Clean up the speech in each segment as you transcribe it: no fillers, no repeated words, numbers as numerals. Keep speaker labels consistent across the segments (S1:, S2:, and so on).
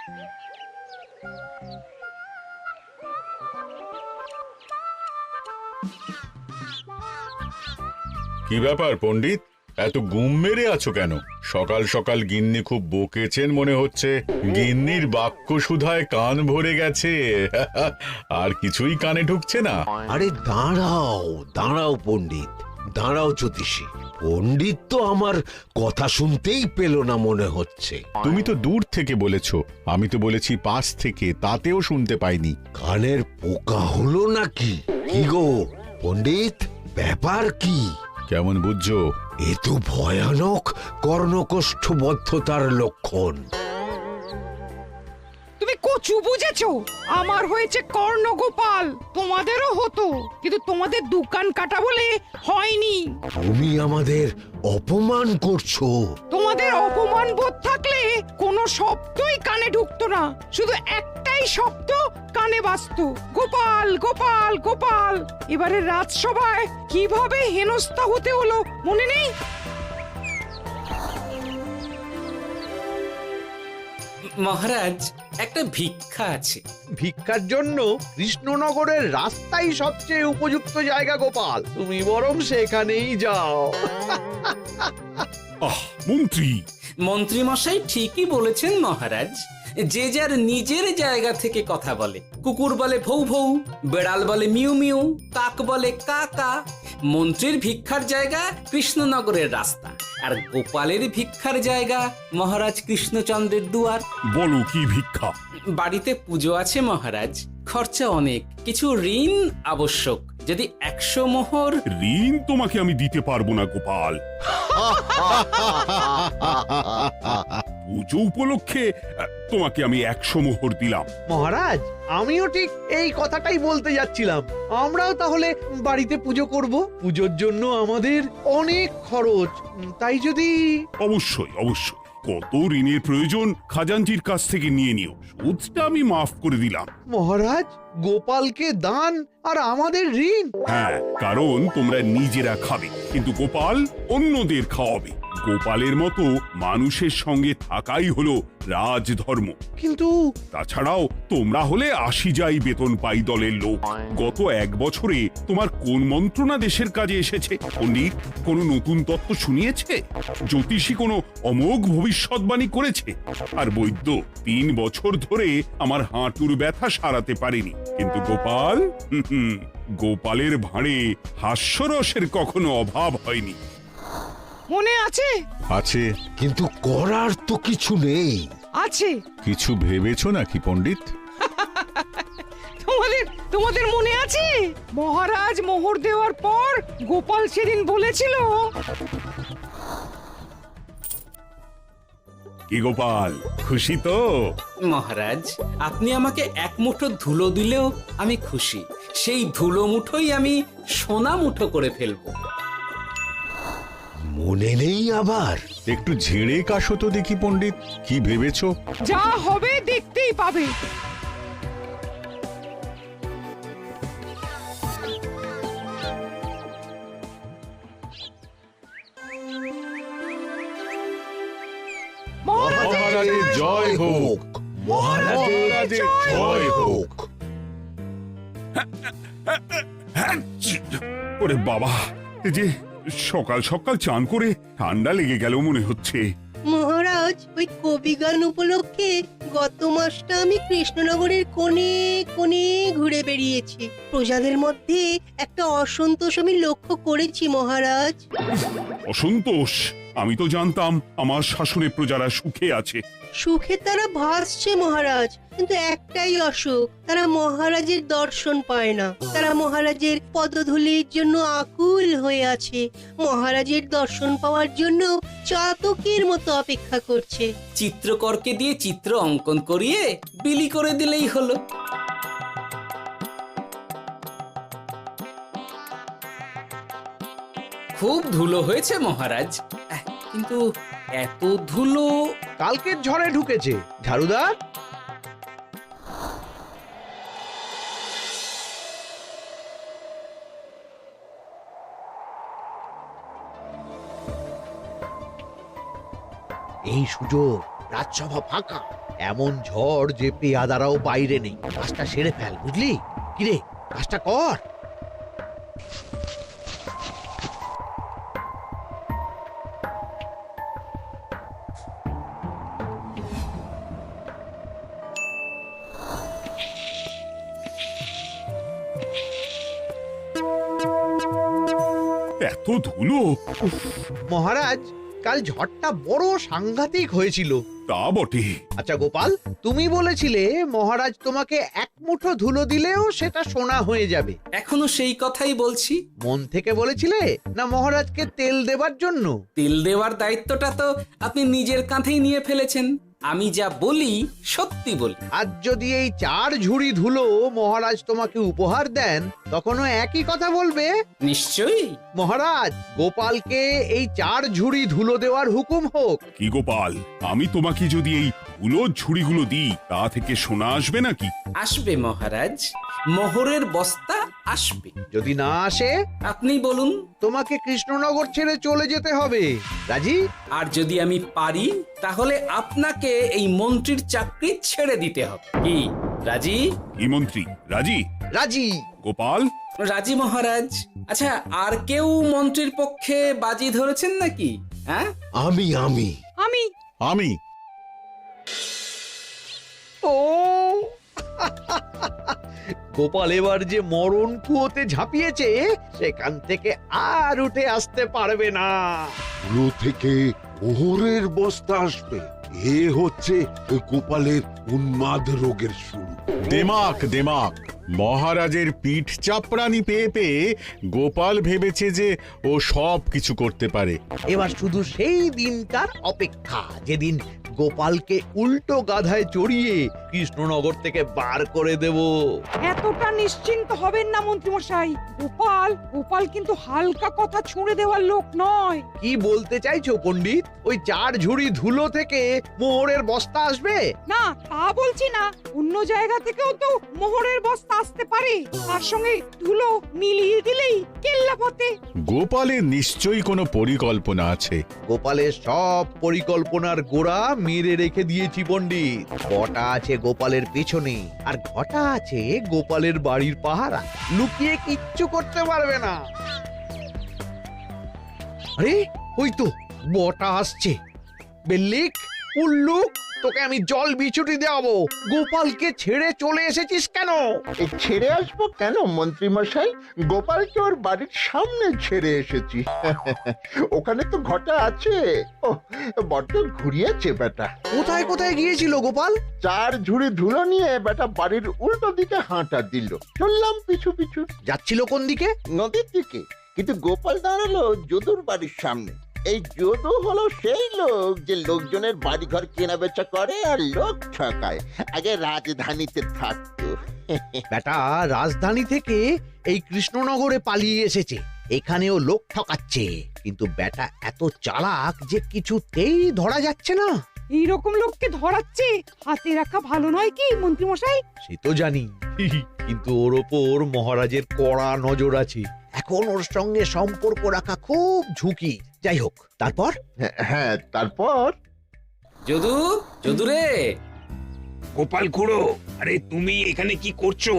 S1: কি ব্যাপার পণ্ডিত, এত গুম মেরে আছো কেন? সকাল সকাল গিন্নি খুব বকেছেন মনে হচ্ছে। গিন্নির বাক্য সুধায় কান ভরে গেছে, আর কিছুই কানে ঢুকছে না।
S2: আরে দাঁড়াও দাঁড়াও পণ্ডিত, দাঁড়াও জ্যোতিষী। পণ্ডিত তো আমার কথা শুনতেই পেল না মনে হচ্ছে।
S1: তুমি তো দূর থেকে বলেছো, আমি তো বলেছি পাশ থেকে, তাতেও শুনতে পাইনি।
S2: কানের পোকা হলো নাকি? কি গো পণ্ডিত, ব্যাপার কি?
S1: কেমন বুঝছো?
S2: এ তো ভয়ানক কর্ণকোষ্ঠবদ্ধতার লক্ষণ।
S3: তুমি কচু বুঝেছো? আমার হয়েছে কর্ণগোপাল, তোমাদেরও হতো, কিন্তু তোমাদের দোকান কাটা বলে হয়নি।
S2: তুমি আমাদের অপমান করছো।
S3: তোমাদের অপমান বোধ থাকলে কোনো শব্দই কানে ঢুকতো না, শুধু একটাই শব্দ কানে বাজতো, গোপাল গোপাল গোপাল। এবারে রাজসভায় কিভাবে হেনস্থা হতে হলো মনে নেই?
S4: মহারাজ, একটা ভিক্ষা আছে।
S5: ভিক্ষার জন্য কৃষ্ণনগরের রাস্তাই সবচেয়ে উপযুক্ত জায়গা গোপাল, তুমি বরং সেখানেই যাও।
S6: মন্ত্রী
S4: মন্ত্রী মশাই ঠিকই বলেছেন মহারাজ। যে যার নিজের জায়গা থেকে কথা বলে। কুকুর বলে ভৌ ভৌ, বেড়াল বলে মিউ মিউ, কাক বলে কা কা। মন্ত্রীর ভিক্ষার জায়গা কৃষ্ণনগরের রাস্তা, আর গোপালের ভিক্ষার জায়গা মহারাজ কৃষ্ণচন্দ্রের দুয়ার।
S6: বলো কি ভিক্ষা?
S4: বাড়িতে পুজো আছে মহারাজ, খরচা অনেক, কিছু ঋণ আবশ্যক। যদি 100 মোহর।
S6: ঋণ তোমাকে আমি দিতে পারবো না গোপাল। পুজো উপলক্ষে তোমাকে আমি 100 মোহর দিলাম।
S5: মহারাজ, আমিও ঠিক এই কথাটাই বলতে যাচ্ছিলাম। আমরাও তাহলে বাড়িতে পুজো করব। পুজোর জন্য আমাদের অনেক খরচ, তাই যদি।
S6: অবশ্যই অবশ্যই, কত ঋণের প্রয়োজন খাজাঞ্চির কাছ থেকে নিয়ে নিও, সুদটা আমি মাফ করে দিলাম।
S5: মহারাজ, গোপালকে দান আর আমাদের ঋণ?
S6: হ্যাঁ, কারণ তোমরা নিজেরা খাবে, কিন্তু গোপাল অন্যদের খাওয়াবে। গোপালের মতো মানুষের সঙ্গে থাকাই হলো রাজধর্ম।
S5: কিন্তু
S6: তাছাড়াও তোমরা হলে 80 যাই বেতন পাই দলের লোক। গত 1 বছরে তোমার কোন মন্ত্রণা দেশের কাজে এসেছে? পণ্ডিত কোনো নতুন তত্ত্ব শুনিয়েছে? জ্যোতিষী কোনো অমোঘ ভবিষ্যৎবাণী করেছে? আর বৈদ্য 3 বছর ধরে আমার হাঁটুর ব্যথা সারাতে পারেনি। কিন্তু গোপাল, গোপালের ভাঁড়ে হাস্যরসের কখনো অভাব হয়নি।
S3: মনে আছে?
S1: আছে।
S2: কিন্তু করার তো কিছু নেই।
S3: আছে।
S1: কিছু ভেবেছো নাকি পণ্ডিত?
S3: তোমাদের মনে আছে মহারাজ মোহর দেওয়ার পর গোপাল সেদিন বলেছিল,
S6: কি গোপাল, খুশি তো?
S4: মহারাজ, আপনি আমাকে 1 মুঠো ধুলো দিলেও আমি খুশি। সেই ধুলো মুঠোই আমি সোনা মুঠো করে ফেলবো।
S2: মনে নেই আবার?
S1: একটু ঝেড়ে কাশো তো দেখি পণ্ডিত, কি ভেবেছো?
S3: যা হবে দেখতেই পাবে।
S1: মহারাজের জয় হোক, মহারাজের জয় হোক।
S6: ওরে বাবা, এই যে সকাল সকাল চান করে ঠান্ডা লেগে গেল মনে হচ্ছে।
S7: মহারাজ, ওই কবি গান উপলক্ষে গত মাসটা আমি কৃষ্ণনগরের কোণে কোণে ঘুরে বেরিয়েছি। প্রজাদের মধ্যে একটা অসন্তোষ আমি লক্ষ্য করেছি মহারাজ।
S6: অসন্তোষ? আমি তো জানতাম আমার শাসনে প্রজারা সুখে আছে।
S7: সুখে তারা ভাসছে মহারাজ, কিন্তু একটাই অসুখ, তারা মহারাজের দর্শন পায় না। তারা মহারাজের পদধূলির জন্য আকুল হয়ে আছে, মহারাজের দর্শন পাওয়ার জন্য চাতকের মতো অপেক্ষা করছে।
S4: চিত্রকরকে দিয়ে চিত্র অঙ্কন করিয়ে বিলি করে দিলেই হলো। খুব ধুলো হয়েছে মহারাজ, কিন্তু এত ধুলো।
S5: কালকের ঝড়ে ঢুকেছে। ঝাড়ুদার, এই সুযোগ রাজসভা ফাঁকা, এমন ঝড় যে পেয়াদারাও বাইরে নেই। কাজটা সেরে ফেল, বুঝলি? কিরে, কাজটা কর।
S6: এত ধুলো! উফ,
S5: মহারাজ, কাল ঝড়টা বড় সাংঘাতিক হয়েছিল।
S6: তা বটে।
S5: আচ্ছা গোপাল, তুমি বলেছিলে মহারাজ তোমাকে এক মুঠো ধুলো দিলেও সেটা সোনা হয়ে যাবে।
S4: এখনো সেই কথাই বলছি।
S5: মন থেকে বলেছিলে না মহারাজকে তেল দেবার জন্য?
S4: তেল দেওয়ার দায়িত্বটা তো আপনি নিজের কাঁধেই নিয়ে ফেলেছেন। আমি যা বলি সত্যি বলি।
S5: আজ যদি এই 4 ঝুড়ি ধুলো মহারাজ তোমাকে উপহার দেন, তখনও একই কথা বলবে?
S4: নিশ্চয়ই।
S5: মহারাজ, গোপালকে এই 4 ঝুড়ি ধুলো দেওয়ার হুকুম হোক।
S6: কি গোপাল, আমি তোমাকে যদি এই ধুলোর ঝুড়িগুলো দিই, তা থেকে সোনা আসবে নাকি?
S4: আসবে মহারাজ, মোহরের বস্তা আসবে।
S5: যদি না আসে,
S4: আপনি বলুন।
S5: তোমাকে কৃষ্ণনগর ছেড়ে চলে যেতে হবে। রাজি?
S4: আর যদি আমি পারি, তাহলে আপনাকে এই মন্ত্রীর চাকরি ছেড়ে দিতে হবে। কি রাজি?
S6: কি মন্ত্রী, রাজি?
S5: রাজি।
S6: গোপাল?
S4: রাজি মহারাজ। আচ্ছা, আর কেউ মন্ত্রীর পক্ষে বাজি ধরেছেন নাকি? হ্যাঁ,
S2: আমি
S3: আমি
S1: আমি
S5: ও গোপাল এবার যে মরণ কুয়োতে ঝাঁপিয়েছে, সেখান থেকে আর উঠে আসতে পারবে না।
S2: ধুলো থেকে মোহরের বস্তা আসবে, এ হচ্ছে গোপালের উন্মাদ রোগের শুরু।
S1: দেমাক দেমাক মহারাজের পিঠ চাপড়ানি পেয়ে পেয়ে গোপাল ভেবেছে যে ও সব কিছু করতে পারে।
S5: এবার শুধু সেই দিনকার অপেক্ষা, যেদিন গোপালকে উল্টো গাধায় চড়িয়ে কৃষ্ণনগর থেকে বার করে দেব।
S3: এতটা নিশ্চিন্ত হবেন না মন্ত্রীমশাই। গোপাল কিন্তু হালকা কথা ছুঁড়ে দেওয়ার লোক নয়।
S5: কি বলতে চাইছো পণ্ডিত? ওই 4 ঝুড়ি ধুলো থেকে মোহরের বস্তা আসবে?
S3: না, তা বলছি না। অন্য জায়গা থেকেও তো মোহরের বস্তা আসতে পারে। তার সঙ্গে ধুলো মিলিয়ে দিলেই কেল্লাফতে।
S1: গোপালের নিশ্চয়ই কোনো পরিকল্পনা আছে।
S5: গোপালের সব পরিকল্পনার গোড়া মেরে রেখে দিয়েছি পণ্ডিত। ঘটা আছে গোপালের পেছনে, আর ঘটা আছে গোপালের বাড়ির পাহারা। লুকিয়ে কিচ্ছু করতে পারবে না। আরে ওই তো বটা আসছে। বেল্লিক, উল্লুক, তোকে আমি জল বিছুটি দেওয়াবো। গোপালকে ছেড়ে চলে এসেছিস কেন?
S8: ছেড়ে আসবো কেন মন্ত্রী মশাই? গোপালকে ওর বাড়ির সামনে ছেড়ে এসেছি। ওখানে তো ঘটা আছে। ও বড্ড ঘুরিয়েছে বেটা।
S5: কোথায় কোথায় গিয়েছিল গোপাল?
S8: 4 ঝুড়ি ধুলো নিয়ে বেটা বাড়ির উল্টো দিকে হাঁটা দিল। চললাম পিছু পিছু।
S5: যাচ্ছিল কোন দিকে?
S8: নদীর দিকে। কিন্তু গোপাল দাঁড়ালো যদুর বাড়ির সামনে। এই যদু হলো সেই লোক যে লোকজনের বাড়িঘর কেনা বেচা করে আর লোক ঠকায়। আগে রাজধানীতে থাকতো।
S5: বেটা রাজধানী থেকে এই কৃষ্ণনগরে পালিয়ে এসেছে। এখানেও লোক ঠকাচ্ছে, কিন্তু বেটা এত চালাক যে কিছুতেই ধরা যাচ্ছে না।
S3: এইরকম লোককে ধরাচ্ছে হাতে রাখা ভালো নয় কি মন্ত্রীমশাই?
S5: সে তো জানি, কিন্তু ওর ওপর মহারাজের কড়া নজর আছে। এখন ওর সঙ্গে সম্পর্ক রাখা খুব ঝুঁকি। যাই হোক, তারপর?
S8: হ্যাঁ, তারপর
S4: যদু রে।
S9: গোপাল খুড়ো, আরে তুমি এখানে কি করছো?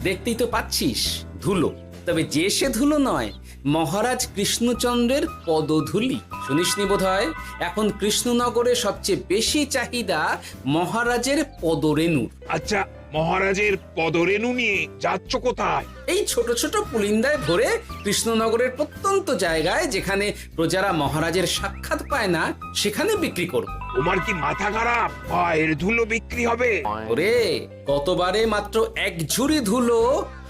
S4: দেখতেই তো পাচ্ছিস ধুলো। তবে যে সে ধুলো নয়, মহারাজ কৃষ্ণচন্দ্রের পদধূলি। শুনিসনি বোধহয়, এখন কৃষ্ণনগরে সবচেয়ে বেশি চাহিদা মহারাজের পদরেণুর।
S9: আচ্ছা, মহারাজের পদরেণু নিয়ে যাচ্ছ কোথায়?
S4: এই ছোট ছোট পুলিন্দায় ভরে কৃষ্ণনগরের প্রত্যন্ত জায়গায়, যেখানে প্রজারা মহারাজের সাক্ষাৎ পায় না, সেখানে বিক্রি করব।
S9: তোমার কি মাথা খারাপ? এর ধুলো বিক্রি হবে?
S4: ওরে, গতবারে মাত্র 1 ঝুড়ি ধুলো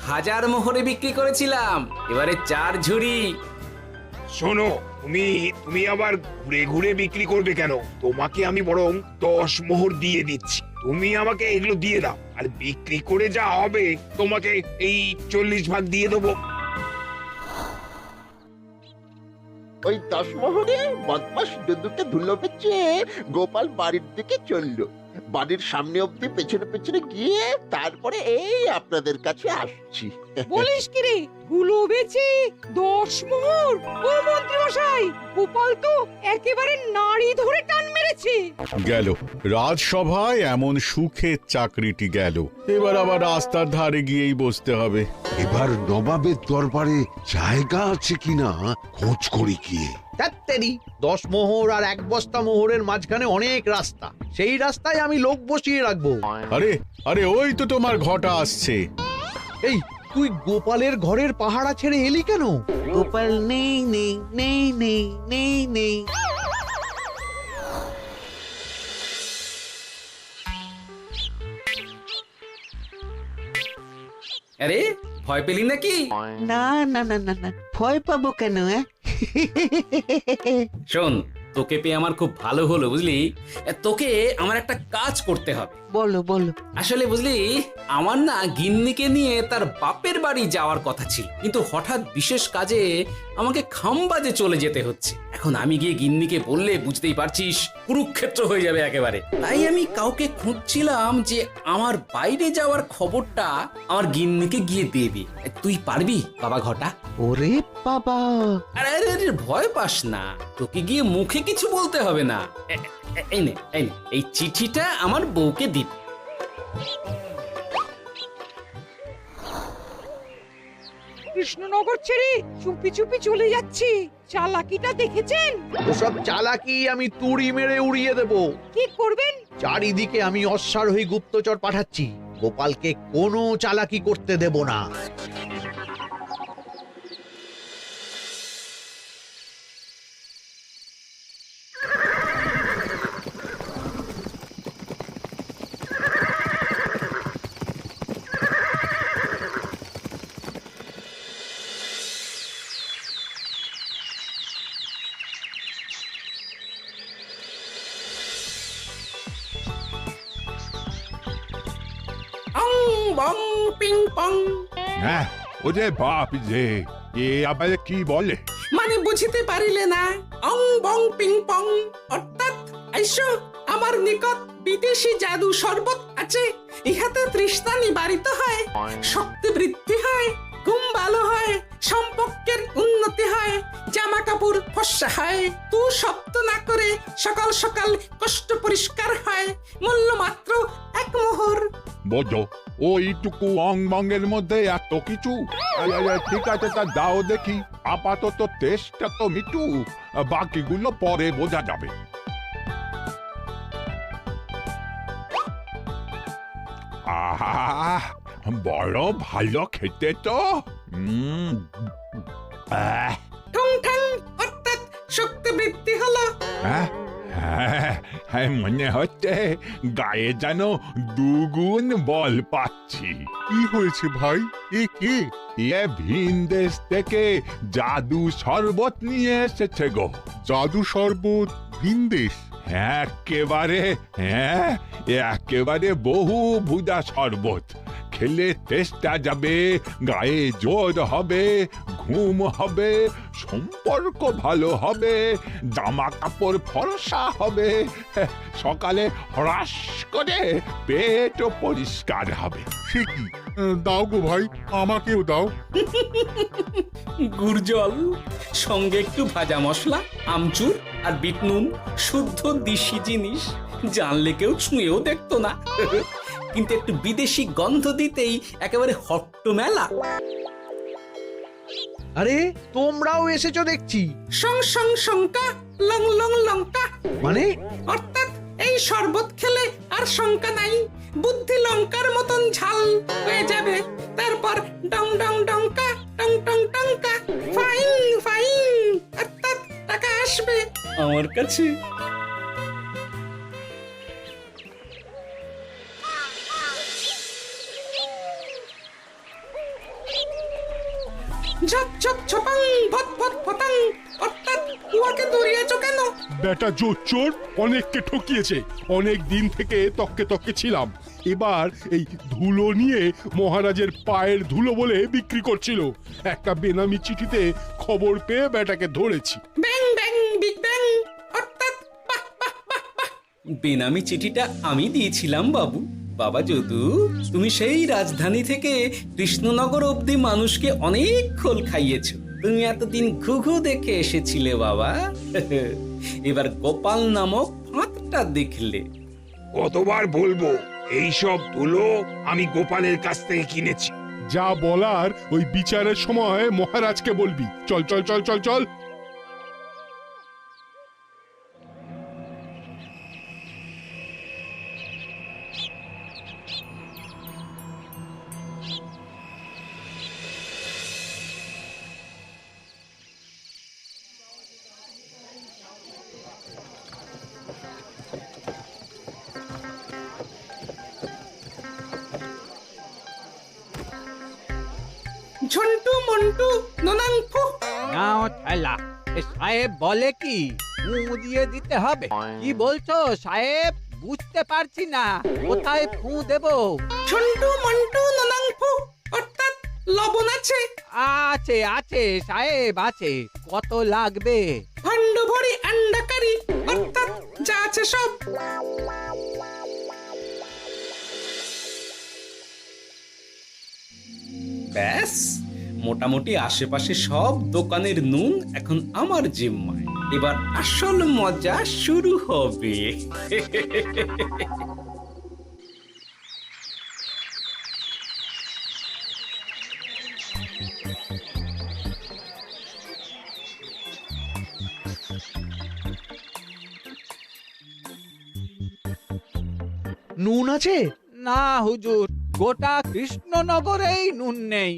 S4: 1000 মোহরে বিক্রি করেছিলাম। এবারে 4 ঝুড়ি।
S9: শোনো, তুমি আবার ঘুরে ঘুরে বিক্রি করবে কেন? তোমাকে আমি বরং 10 মোহর দিয়ে দিচ্ছি। তুমি আমাকে এগুলো দিয়ে দাও, আর বিক্রি করে যা হবে তোমাকে এই 40 ভাগ দিয়ে দেবো।
S8: ওই 10 মোহরে বদমাস যদুকে ধুলো বেচে গোপাল বাড়ির দিকে চললো। বাড়ির সামনে অব্দি পেছনে পেছনে গিয়ে তারপরে এই আপনাদের কাছে আসছি।
S3: বলিস কি রে, ধুলো বেচে 10 মোহর? ও মন্ত্রীমশাই, গোপাল তো একেবারে নাড়ি ধরে টান মেরেছে। হয়েছে?
S1: গেল রাজসভায় এমন সুখের চাকরিটি গেল, এবার আবার রাস্তার ধারে গিয়েই বসতে হবে।
S2: এবার নবাবের দরবারে জায়গা আছে কিনা খোঁজ করি গিয়ে।
S5: তাত্তেরি 10 মোহর আর 1 বস্তা মোহরের মাঝখানে অনেক রাস্তা, সেই রাস্তায় আমি লোক বসিয়ে রাখবো।
S1: আরে আরে ওই তো তোমার ঘটা আসছে।
S5: এই তুই গোপালের ঘরের পাহারা ছেড়ে এলি কেন?
S2: গোপাল নেই নেই নেই নেই নেই নেই।
S4: আরে ভয় পেলি নাকি?
S10: না না না না না, ভয় পাবো কেন?
S4: শোন, তোকে পেয়ে আমার খুব ভালো হলো বুঝলি। তোকে আমার একটা কাজ করতে হবে।
S10: বলো বলো।
S4: আসলে বুঝলি, আমার না গিন্নিকে নিয়ে তার বাপের বাড়ি যাওয়ার কথা ছিল, কিন্তু হঠাৎ বিশেষ কাজে আমাকে খামবাজে চলে যেতে হচ্ছে। এখন আমি গিয়ে গিন্নিকে বললে বুঝতেই পারছিস কুরুক্ষেত্র হয়ে যাবে একেবারে। তাই আমি কাউকে খুঁজছিলাম যে আমার বাইরে যাওয়ার খবরটা আমার গিন্নিকে গিয়ে দেবে। তুই পারবি বাবা ঘটা?
S10: ওরে বাবা,
S4: আরে আরে আরে, ভয় পাস না, তোকে গিয়ে মুখে কিছু বলতে হবে না। এই নে এই নে, এই চিঠিটা আমার বউকে দিবি।
S3: কৃষ্ণনগর ছেড়ে চুপি চুপি চলে যাচ্ছি, চালাকিটা দেখেছেন?
S5: ওসব চালাকি আমি তুড়ি মেরে উড়িয়ে দেব।
S3: কি করবেন?
S5: চারিদিকে আমি অশ্বারোহী গুপ্তচর পাঠাচ্ছি, গোপালকে কোনো চালাকি করতে দেব না।
S4: অং বং পিং পং।
S6: হ্যাঁ, ওরে বাপ রে, এ আবার কি বলে?
S4: মানে বুঝিতে পারিলে না? অং বং পিং পং অর্থাৎ আইসো আমার নিকট বিদেশি জাদু শরবত আছে, ইহাতে তৃষ্ণা নিবারিত হয়, শক্তি বৃদ্ধি হয়, ঘুম ভালো হয়, সম্পর্কের উন্নতি হয়, জামা কাপড় ফর্সা হয়, তু শব্দ না করে সকাল সকাল কষ্ট পরিষ্কার হয়, মূল্য মাত্র 1 মোহর।
S6: বোঝো, ওইটুকু অং বঙ্গের মধ্যে এত কিছু? ঠিক আছে, তা দাও দেখি। আপাতত টেস্টটা তো মিটু, বাকিগুলো পরে বোঝা যাবে। আহা, বড় ভালো খেতে তো।
S4: ঠং ঠং অর্থাৎ শক্তি বৃদ্ধি হলো।
S6: হ্যাঁ, মনে হচ্ছে গায়ে যেন 2 গুণ বল পাচ্ছি।
S11: কি হয়েছে ভাই? এ কে?
S6: এ ভিন দেশ থেকে জাদু শরবত নিয়ে এসেছে গো।
S11: জাদু শরবত? ভিনদেশ?
S6: একেবারে বহু ভুজা শরবত। খেলে তেষ্টা যাবে, গায়ে জোর হবে, ঘুম হবে, সম্পর্ক ভালো হবে, জামা কাপড় ফর্সা হবে, সকালে হ্রাস করে পেটও পরিষ্কার হবে।
S11: সে কি? দাও গো ভাই, আমাকেও দাও।
S4: গুড় জল, সঙ্গে একটু ভাজা মশলা, আমচুর আর বিট নুন, শুদ্ধ দেশি জিনিস, জানলে কেউ ছুঁয়েও দেখতো না। কিন্তু একটু বিদেশি গন্ধ দিতেই একেবারে হট্ট মেলা।
S5: আরে তোমরাও এসেছো দেখছি।
S4: সং সং শঙ্কা, লং লং লঙ্কা।
S5: মানে?
S4: অর্থাৎ এই শরবত খেলে আর শঙ্কা নাই, বুদ্ধি লঙ্কার মতন ঝাল হয়ে যাবে। তারপর ডং ডং ডঙ্কা, টং টং টঙ্কা, ফাইন ফাইন, অর্থাৎ টাকা আসবে আমার কাছে। ঝপ ঝপ ছপাং, ভট ভট ফটাং, অর্থাৎ উহাকে দৌড়িয়েছ কেন?
S11: বেটা জোচ্চোর অনেককে ঠকিয়েছে। অনেক দিন থেকে তককে তককে ছিলাম, এবার এই ধুলো নিয়ে মহারাজের পায়ের ধুলো বলে বিক্রি করছিল। একটা বেনামি চিঠিতে খবর পেয়ে বেটাকে ধরেছি।
S4: ব্যাং ব্যাং বিগ ব্যাং, অর্থাৎ বাহ বাহ বাহ বাহ। বেনামি চিঠিটা আমি দিয়েছিলাম বাবু। বাবা যদু, তুমি সেই রাজধানী থেকে কৃষ্ণনগর অবধি মানুষকে অনেক খোল খাইয়েছো। তুমি এতদিন ঘুঘু দেখে এসেছিলে বাবা। এবার গোপাল নামক ফাঁদ মুখটা দেখলে।
S9: কতবার বলবো এইসব ধুলো আমি গোপালের কাছ থেকে কিনেছি।
S11: যা বলার ওই বিচারের সময় মহারাজকে বলবি। চল চল চল চল চল।
S4: ঝন্টু মন্টু ননাঙ্কু।
S12: নাও ঠেলা। এ সাহেব বলে কি ফু দিয়ে দিতে হবে? কি বলছো সাহেব? বুঝতে পারছি না, কোথায় ফু দেব?
S4: ঝন্টু মন্টু ননাঙ্কু অর্থাৎ লবণ আছে?
S12: আছে আছে সাহেব আছে। কত লাগবে?
S4: ভাণ্ড ভরি আন্ডাকারি অর্থাৎ যা আছে সব। ব্যাস, মোটামুটি আশেপাশে সব দোকানের নুন এখন আমার জিম্মায়। এবার আসল মজা শুরু হবে।
S5: নুন আছে?
S12: না হুজুর, গোটা কৃষ্ণনগরেই নুন নেই।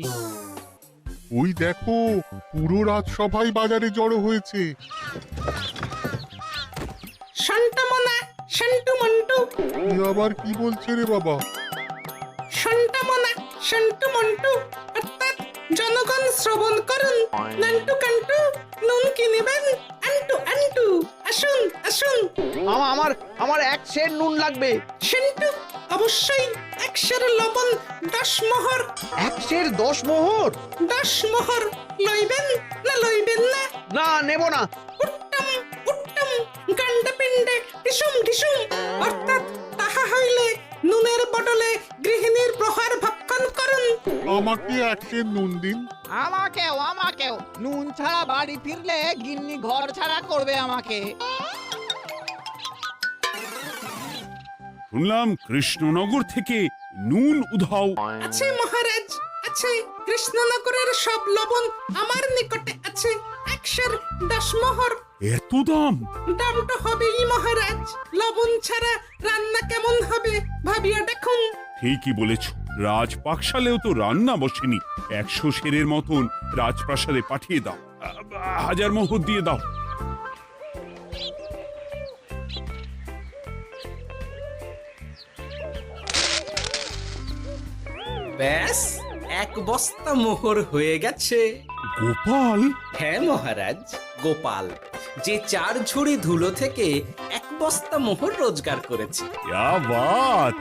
S11: ওই দেখো, পুরো রাজসভাই বাজারে জড়ো হয়েছে।
S4: শান্তামনা, শান্টু মন্টু,
S11: এ আবার কি বলছে রে বাবা?
S4: শান্তামনা, শান্টু মন্টু অর্থাৎ জনগণ শ্রবণ করুন। নান্টু কান্টু নুন কিনবেন, আন্টু আন্টু আসুন আসুন।
S5: আমার আমার এক সের নুন লাগবে।
S4: শান্টু অবশ্যই 100 লবণ 10 মোহর।
S5: এক সের 10 মোহর?
S4: 10 মোহর লইবেন না লইবেন না?
S5: না, নেব না।
S4: উত্তম উত্তম গান্ডা পিণ্ডে ঢিসুম ঢিসুম অর্থাৎ তাহা হইলে নুনের বদলে গৃহিণীর প্রহার ভক্ষণ করুন।
S11: আমাকে এক সের নুন দিন।
S12: আমাকেও আমাকেও। নুন ছাড়া বাড়ি ফিরলে গিন্নি ঘর ছাড়া করবে আমাকে।
S6: শুনলাম কৃষ্ণনগর থেকে নুন উধাও।
S4: আছে মহারাজ আছে। কৃষ্ণনগরের সব লবণ আমার নিকটে আছে। 110 মোহর।
S6: এত দাম?
S4: দাম তো হবেই মহারাজ। লবণ ছাড়া রান্না কেমন হবে ভাবিয়া দেখুন।
S6: ঠিকই বলেছ, রাজপাকশালেও তো রান্না বসেনি। 100 সেরের মতন রাজপ্রাসাদে পাঠিয়ে দাও। 1000 মোহর দিয়ে দাও।
S4: ব্যাস, 1 বস্তা মোহর হয়ে গেছে।
S6: গোপাল?
S4: হ্যাঁ মহারাজ, গোপাল যে 4 ঝুড়ি ধুলো থেকে 1 বস্তা মোহর রোজগার করেছে।
S6: ইয়া বাত!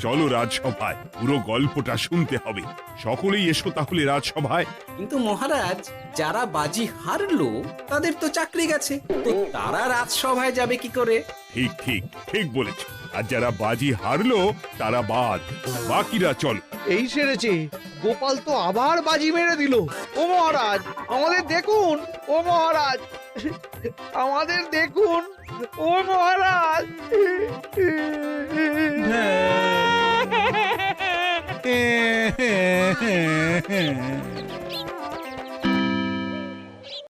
S6: চলো রাজসভায়, পুরো গল্পটা শুনতে হবে। সকলেই এসো তাহলে রাজসভায়।
S4: কিন্তু মহারাজ, যারা বাজি হারলো তাদের তো চাকরি গেছে, তো তারা রাজসভায় যাবে কি করে?
S6: ঠিক ঠিক ঠিক বলেছ। আর যারা বাজি হারলো তারা বাদ, বাকিরা চল।
S5: এই সেরেছে, গোপাল তো আবার বাজি মেরে দিল। ও মহারাজ, আমাদের দেখুন। ও মহারাজ, আমাদের দেখুন। ও মহারাজ।